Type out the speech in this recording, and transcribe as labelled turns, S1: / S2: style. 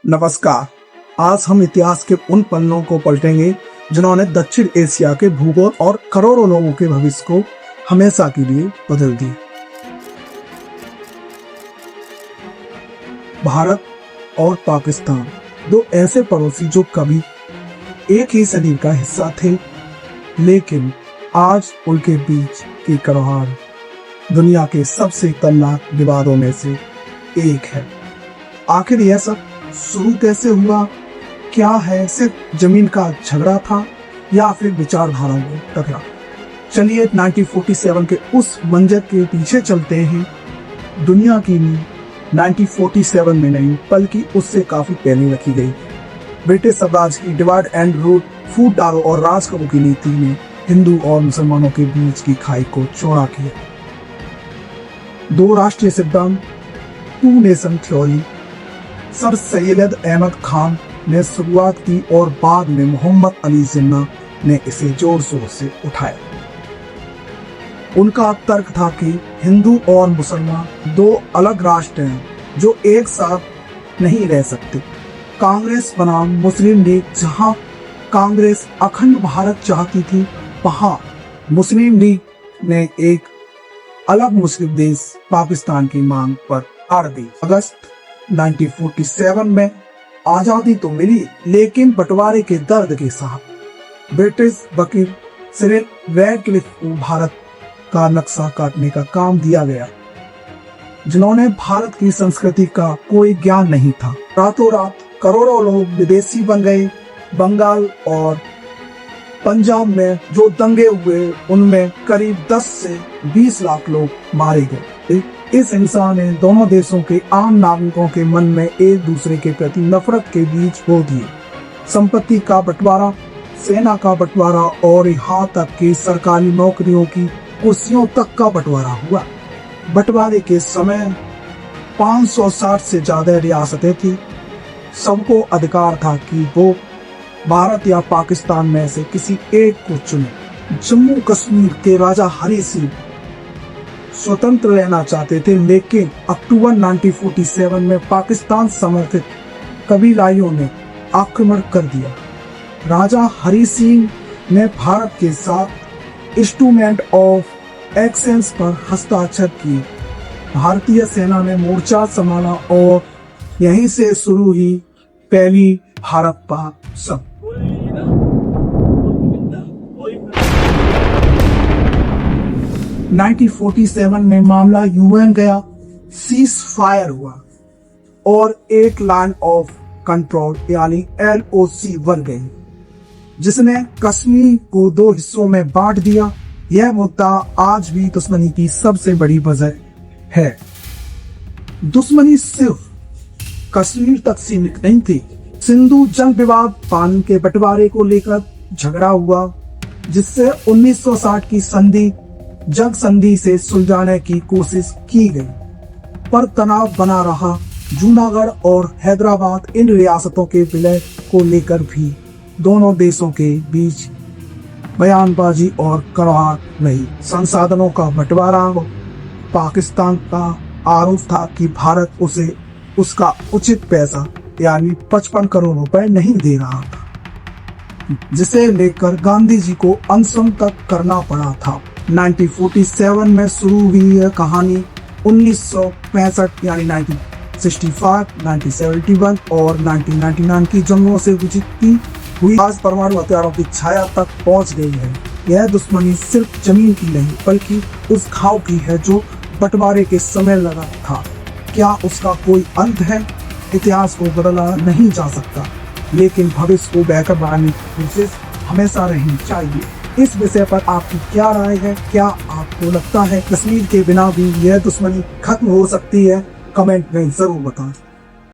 S1: नमस्कार। आज हम इतिहास के उन पन्नों को पलटेंगे जिन्होंने दक्षिण एशिया के भूगोल और करोड़ों लोगों के भविष्य को हमेशा के लिए बदल दिया। भारत और पाकिस्तान, दो ऐसे पड़ोसी जो कभी एक ही शरीर का हिस्सा थे, लेकिन आज उनके बीच की कड़वाहट दुनिया के सबसे खतरनाक विवादों में से एक है। आखिर यह सब शुरू कैसे हुआ? क्या है सिर्फ जमीन का झगड़ा था या फिर विचारधाराओं में टकराव? चलिए 1947 के उस मंजर के पीछे चलते हैं। दुनिया की नींव 1947 में नहीं बल्कि उससे काफी पहले रखी गई। ब्रिटिश साम्राज्य की डिवाइड एंड रूल, फूट डालो और राज करो की नीति ने हिंदू और मुसलमानों के बीच की खाई को चौड़ा किया। दो राष्ट्रीय सिद्धांत, two nation theory, Sir Syed Ahmad Khan ने शुरुआत की और बाद में मोहम्मद अली जिन्ना ने इसे जोर शोर से उठाया। उनका तर्क था कि हिंदू और मुसलमान दो अलग राष्ट्र हैं जो एक साथ नहीं रह सकते। कांग्रेस बनाम मुस्लिम लीग, जहां कांग्रेस अखंड भारत चाहती थी, वहां मुस्लिम लीग ने एक अलग मुस्लिम देश पाकिस्तान की मांग पर अड़ गई। अगस्त 1947 में आजादी तो मिली, लेकिन बंटवारे के दर्द के साथ। ब्रिटिश वकील सिरिल रैडक्लिफ को भारत का नक्शा काटने का काम दिया गया, जिन्होंने भारत की संस्कृति का कोई ज्ञान नहीं था। रातों रात करोड़ों लोग विदेशी बन गए। बंगाल और पंजाब में जो दंगे हुए, उनमें करीब 10 से 20 लाख लोग मारे गए। इस हिंसा ने दोनों देशों के आम नागरिकों के मन में एक दूसरे के प्रति नफरत के बीज बो दिए। संपत्ति का बंटवारा, सेना का बंटवारा और यहाँ तक कि सरकारी नौकरियों की कुर्सियों तक का बंटवारा हुआ। बंटवारे के समय 560 से ज्यादा रियासतें थी। सबको अधिकार था कि वो भारत या पाकिस्तान में से किसी एक को चुने। जम्मू कश्मीर के राजा हरी सिंह स्वतंत्र रहना चाहते थे, लेकिन अक्टूबर 1947 में पाकिस्तान समर्थित कबीलाइयों ने आक्रमण कर दिया। राजा हरी सिंह ने भारत के साथ इंस्ट्रूमेंट ऑफ एक्सचेंज पर हस्ताक्षर किए। भारतीय सेना ने मोर्चा संभाला और यहीं से शुरू हुई पहली भारत पाक संघर्ष। 1947 में मामला यूएन गया, सीज फायर हुआ और एक लाइन ऑफ कंट्रोल यानी LOC बन गई, जिसने कश्मीर को दो हिस्सों में बांट दिया। यह मुद्दा आज भी दुश्मनी की सबसे बड़ी वजह है। दुश्मनी सिर्फ कश्मीर तक सीमित नहीं थी। सिंधु जल विवाद, पानी के बंटवारे को लेकर झगड़ा हुआ, जिससे 1960 की जंग संधि से सुलझाने की कोशिश की गई, पर तनाव बना रहा। जूनागढ़ और हैदराबाद, इन रियासतों के विलय को लेकर भी दोनों देशों के बीच बयानबाजी और कड़वाहट रही। संसाधनों का बंटवारा, पाकिस्तान का आरोप था कि भारत उसे उसका उचित पैसा यानी 55 करोड़ रुपए नहीं दे रहा था, जिसे लेकर गांधी जी को अनशन तक करना पड़ा था। 1947 में शुरू हुई यह कहानी 1965 यानी 1965, 1971 और 1999 की जंगों से गुजरती हुई आज परमाणु हथियारों की छाया तक पहुंच गई है। यह दुश्मनी सिर्फ जमीन की नहीं बल्कि उस घाव की है जो बंटवारे के समय लगा था। क्या उसका कोई अंत है? इतिहास को बदला नहीं जा सकता, लेकिन भविष्य को बेहतर बनाने की कोशिश हमेशा रहनी चाहिए। इस विषय पर आपकी क्या राय है? क्या आपको लगता है कश्मीर के बिना भी यह दुश्मनी खत्म हो सकती है? कमेंट में जरूर बताएं।